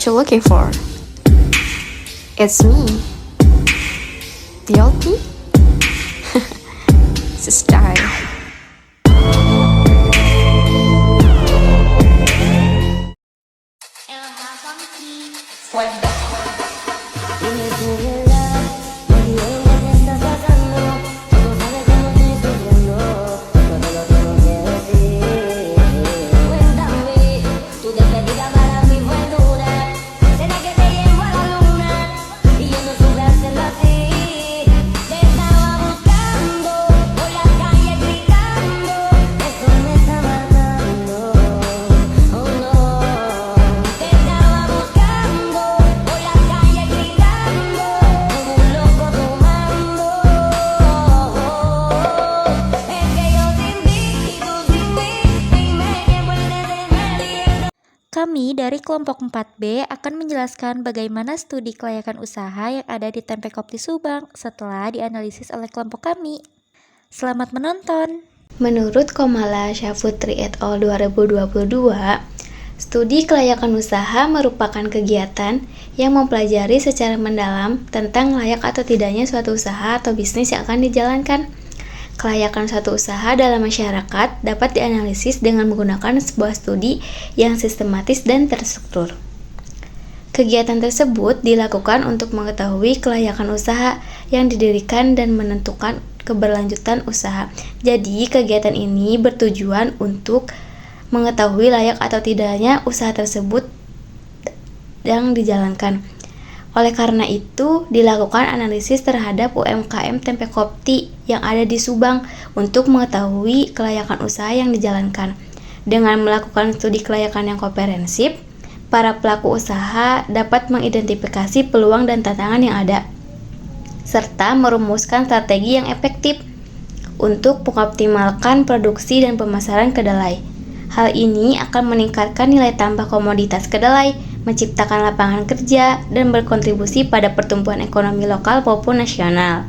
what you're looking for. It's me, the LP. It's a style. Kami dari kelompok 4B akan menjelaskan bagaimana studi kelayakan usaha yang ada di Tempe Kopti Subang setelah dianalisis oleh kelompok kami. Selamat menonton! Menurut Komala Syafutri et al. 2022, studi kelayakan usaha merupakan kegiatan yang mempelajari secara mendalam tentang layak atau tidaknya suatu usaha atau bisnis yang akan dijalankan. Kelayakan suatu usaha dalam masyarakat dapat dianalisis dengan menggunakan sebuah studi yang sistematis dan terstruktur. Kegiatan tersebut dilakukan untuk mengetahui kelayakan usaha yang didirikan dan menentukan keberlanjutan usaha. Jadi, kegiatan ini bertujuan untuk mengetahui layak atau tidaknya usaha tersebut yang dijalankan. Oleh karena itu, dilakukan analisis terhadap UMKM Tempe Kopti yang ada di Subang untuk mengetahui kelayakan usaha yang dijalankan. Dengan melakukan studi kelayakan yang komprehensif, para pelaku usaha dapat mengidentifikasi peluang dan tantangan yang ada, serta merumuskan strategi yang efektif untuk mengoptimalkan produksi dan pemasaran kedelai. Hal ini akan meningkatkan nilai tambah komoditas kedelai, menciptakan lapangan kerja, dan berkontribusi pada pertumbuhan ekonomi lokal maupun nasional.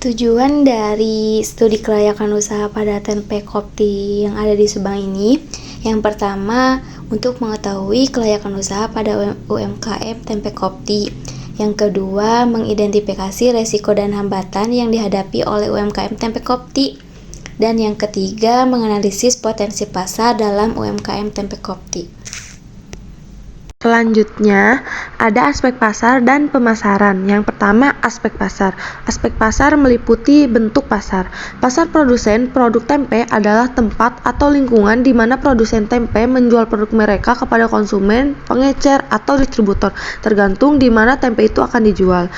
Tujuan dari studi kelayakan usaha pada Tempe Kopti yang ada di Subang ini, yang pertama, untuk mengetahui kelayakan usaha pada UMKM Tempe Kopti. Yang kedua, mengidentifikasi resiko dan hambatan yang dihadapi oleh UMKM Tempe Kopti. Dan yang ketiga, menganalisis potensi pasar dalam UMKM Tempe Kopti. Selanjutnya, ada aspek pasar dan pemasaran. Yang pertama, aspek pasar. Aspek pasar meliputi bentuk pasar. Pasar produsen produk tempe adalah tempat atau lingkungan di mana produsen tempe menjual produk mereka kepada konsumen, pengecer, atau distributor, tergantung di mana tempe itu akan dijual.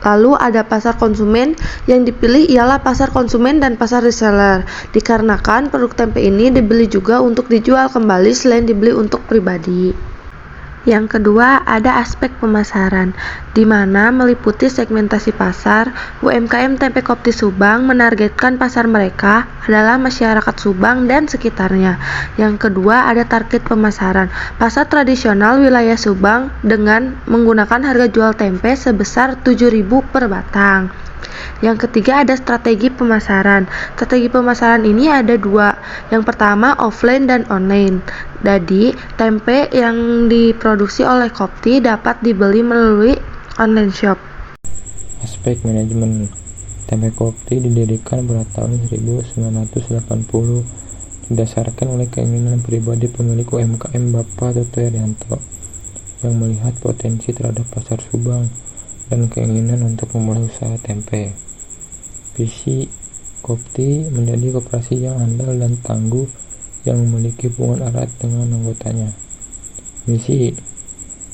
Lalu ada pasar konsumen, yang dipilih ialah pasar konsumen dan pasar reseller, dikarenakan produk tempe ini dibeli juga untuk dijual kembali selain dibeli untuk pribadi. Yang kedua, ada aspek pemasaran, di mana meliputi segmentasi pasar. UMKM Tempe Kopti Subang menargetkan pasar mereka adalah masyarakat Subang dan sekitarnya. Yang kedua, ada target pemasaran, pasar tradisional wilayah Subang dengan menggunakan harga jual tempe sebesar 7.000 per batang. Yang ketiga, ada strategi pemasaran. Strategi pemasaran ini ada dua. Yang pertama, offline dan online. Jadi, tempe yang diproduksi oleh Kopti dapat dibeli melalui online shop. Aspek manajemen. Tempe Kopti didirikan pada tahun 1980 didasarkan oleh keinginan pribadi pemilik UMKM Bapak Toto Irianto yang melihat potensi terhadap pasar Subang dan keinginan untuk memulai usaha tempe. Visi Kopti menjadi koperasi yang andal dan tangguh yang memiliki hubungan erat dengan anggotanya. Misi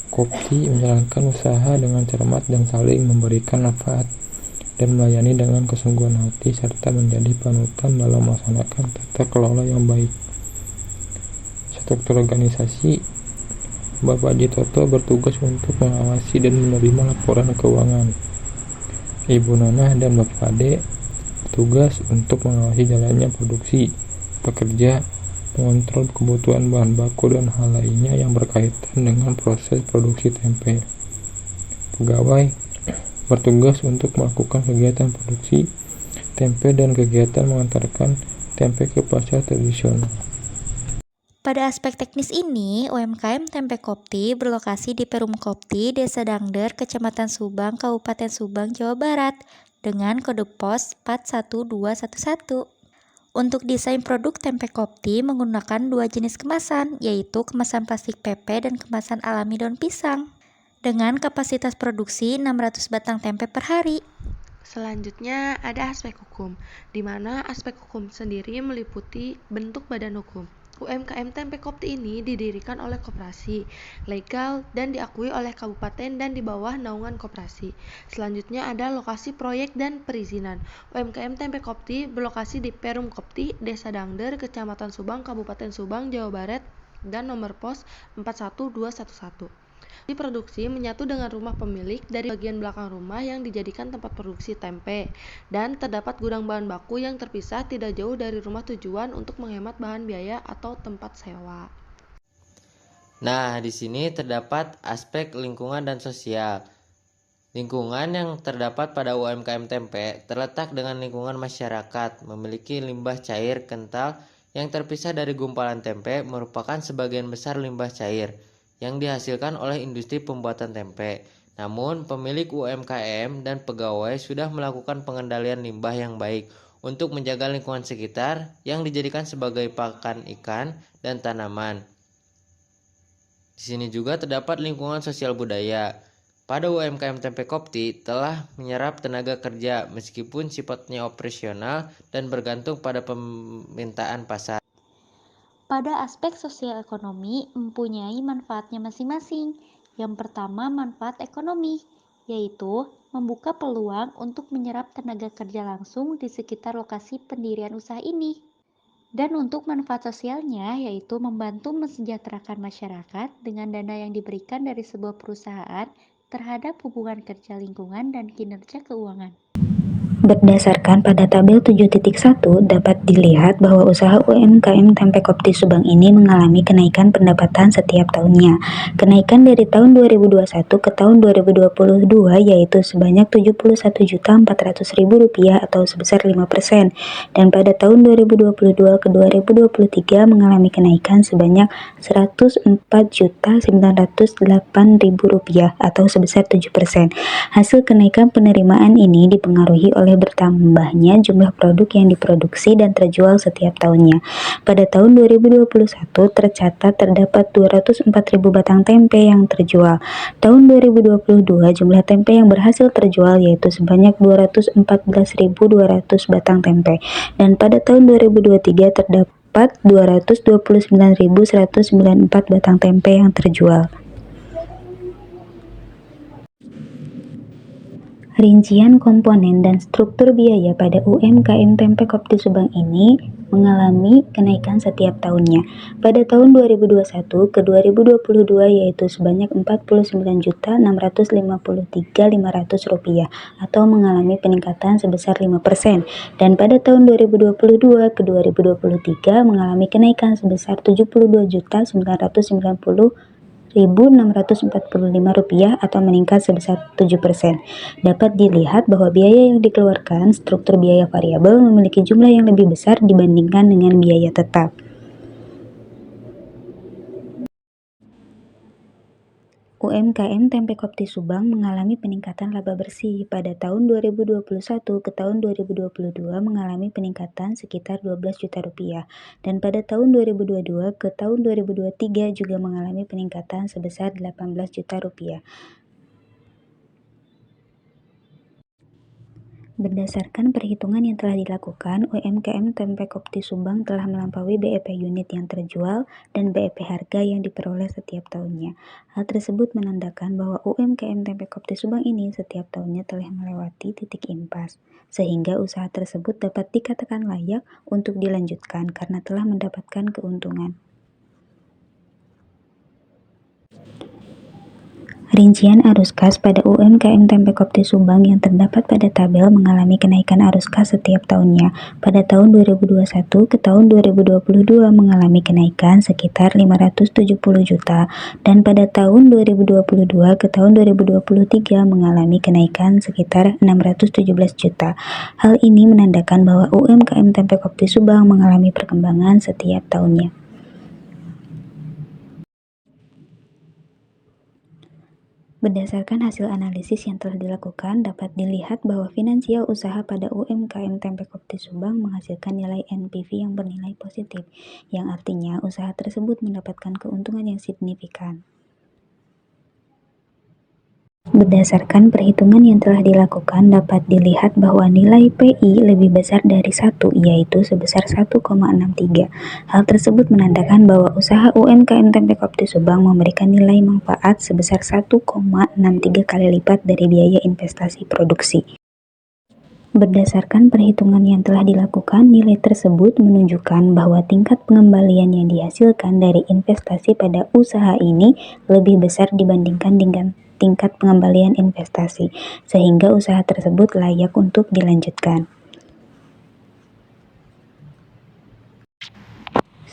Kopti menjalankan usaha dengan cermat dan saling memberikan manfaat dan melayani dengan kesungguhan hati serta menjadi panutan dalam melaksanakan tata kelola yang baik. Struktur organisasi, Bapak Haji Toto bertugas untuk mengawasi dan menerima laporan keuangan. Ibu Nanah dan Bapak Ade bertugas untuk mengawasi jalannya produksi, pekerja, mengontrol kebutuhan bahan baku dan hal lainnya yang berkaitan dengan proses produksi tempe. Pegawai bertugas untuk melakukan kegiatan produksi tempe dan kegiatan mengantarkan tempe ke pasar tradisional. Pada aspek teknis ini, UMKM Tempe Kopti berlokasi di Perum Kopti, Desa Dangder, Kecamatan Subang, Kabupaten Subang, Jawa Barat, dengan kode pos 41211. Untuk desain produk Tempe Kopti menggunakan dua jenis kemasan, yaitu kemasan plastik PP dan kemasan alami daun pisang, dengan kapasitas produksi 600 batang tempe per hari. Selanjutnya ada aspek hukum, di mana aspek hukum sendiri meliputi bentuk badan hukum. UMKM Tempe Kopti ini didirikan oleh koperasi, legal, dan diakui oleh kabupaten dan di bawah naungan koperasi. Selanjutnya ada lokasi proyek dan perizinan. UMKM Tempe Kopti berlokasi di Perum Kopti, Desa Dangder, Kecamatan Subang, Kabupaten Subang, Jawa Barat, dan nomor pos 41211. Diproduksi menyatu dengan rumah pemilik dari bagian belakang rumah yang dijadikan tempat produksi tempe, dan terdapat gudang bahan baku yang terpisah tidak jauh dari rumah tujuan untuk menghemat bahan biaya atau tempat sewa. Nah, di sini terdapat aspek lingkungan dan sosial. Lingkungan yang terdapat pada UMKM tempe terletak dengan lingkungan masyarakat, memiliki limbah cair kental yang terpisah dari gumpalan tempe, merupakan sebagian besar limbah cair yang dihasilkan oleh industri pembuatan tempe. Namun, pemilik UMKM dan pegawai sudah melakukan pengendalian limbah yang baik untuk menjaga lingkungan sekitar yang dijadikan sebagai pakan ikan dan tanaman. Di sini juga terdapat lingkungan sosial budaya. Pada UMKM Tempe Kopti telah menyerap tenaga kerja meskipun sifatnya operasional dan bergantung pada permintaan pasar. Pada aspek sosial ekonomi mempunyai manfaatnya masing-masing. Yang pertama, manfaat ekonomi, yaitu membuka peluang untuk menyerap tenaga kerja langsung di sekitar lokasi pendirian usaha ini. Dan untuk manfaat sosialnya, yaitu membantu mensejahterakan masyarakat dengan dana yang diberikan dari sebuah perusahaan terhadap hubungan kerja lingkungan dan kinerja keuangan. Berdasarkan pada tabel 7.1 dapat dilihat bahwa usaha UMKM Tempe Kopti Subang ini mengalami kenaikan pendapatan setiap tahunnya. Kenaikan dari tahun 2021 ke tahun 2022 yaitu sebanyak Rp71.400.000 atau sebesar 5%, dan pada tahun 2022 ke 2023 mengalami kenaikan sebanyak Rp104.908.000 atau sebesar 7%. Hasil kenaikan penerimaan ini dipengaruhi oleh bertambahnya jumlah produk yang diproduksi dan terjual setiap tahunnya. Pada tahun 2021 tercatat terdapat 204.000 batang tempe yang terjual. Tahun 2022 jumlah tempe yang berhasil terjual yaitu sebanyak 214.200 batang tempe, dan pada tahun 2023 terdapat 229.194 batang tempe yang terjual. Rincian komponen dan struktur biaya pada UMKM Tempe Kopti Subang ini mengalami kenaikan setiap tahunnya. Pada tahun 2021 ke 2022 yaitu sebanyak Rp49.653.500 atau mengalami peningkatan sebesar 5%, dan pada tahun 2022 ke 2023 mengalami kenaikan sebesar Rp72.990.645 atau meningkat sebesar 7%. Dapat dilihat bahwa biaya yang dikeluarkan, struktur biaya variabel, memiliki jumlah yang lebih besar dibandingkan dengan biaya tetap. UMKM Tempe Kopti Subang mengalami peningkatan laba bersih. Pada tahun 2021 ke tahun 2022 mengalami peningkatan sekitar Rp12 juta, dan pada tahun 2022 ke tahun 2023 juga mengalami peningkatan sebesar Rp18 juta. Berdasarkan perhitungan yang telah dilakukan, UMKM Tempe Kopti Subang telah melampaui BEP unit yang terjual dan BEP harga yang diperoleh setiap tahunnya. Hal tersebut menandakan bahwa UMKM Tempe Kopti Subang ini setiap tahunnya telah melewati titik impas, sehingga usaha tersebut dapat dikatakan layak untuk dilanjutkan karena telah mendapatkan keuntungan. Rincian arus kas pada UMKM Tempe Kopti Subang yang terdapat pada tabel mengalami kenaikan arus kas setiap tahunnya. Pada tahun 2021 ke tahun 2022 mengalami kenaikan sekitar Rp570 juta, dan pada tahun 2022 ke tahun 2023 mengalami kenaikan sekitar Rp617 juta. Hal ini menandakan bahwa UMKM Tempe Kopti Subang mengalami perkembangan setiap tahunnya. Berdasarkan hasil analisis yang telah dilakukan, dapat dilihat bahwa finansial usaha pada UMKM Tempe Kopti Subang menghasilkan nilai NPV yang bernilai positif, yang artinya usaha tersebut mendapatkan keuntungan yang signifikan. Berdasarkan perhitungan yang telah dilakukan, dapat dilihat bahwa nilai PI lebih besar dari 1, yaitu sebesar 1,63. Hal tersebut menandakan bahwa usaha UMKM Tempe Kopti Subang memberikan nilai manfaat sebesar 1,63 kali lipat dari biaya investasi produksi. Berdasarkan perhitungan yang telah dilakukan, nilai tersebut menunjukkan bahwa tingkat pengembalian yang dihasilkan dari investasi pada usaha ini lebih besar dibandingkan dengan tingkat pengembalian investasi, sehingga usaha tersebut layak untuk dilanjutkan.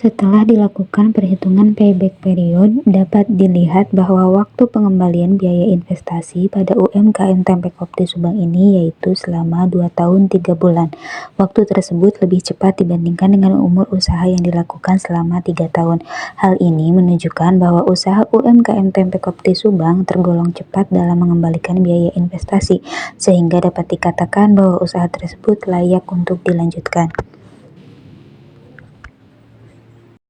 Setelah dilakukan perhitungan payback period, dapat dilihat bahwa waktu pengembalian biaya investasi pada UMKM Tempe Kopti Subang ini yaitu selama 2 tahun 3 bulan. Waktu tersebut lebih cepat dibandingkan dengan umur usaha yang dilakukan selama 3 tahun. Hal ini menunjukkan bahwa usaha UMKM Tempe Kopti Subang tergolong cepat dalam mengembalikan biaya investasi, sehingga dapat dikatakan bahwa usaha tersebut layak untuk dilanjutkan.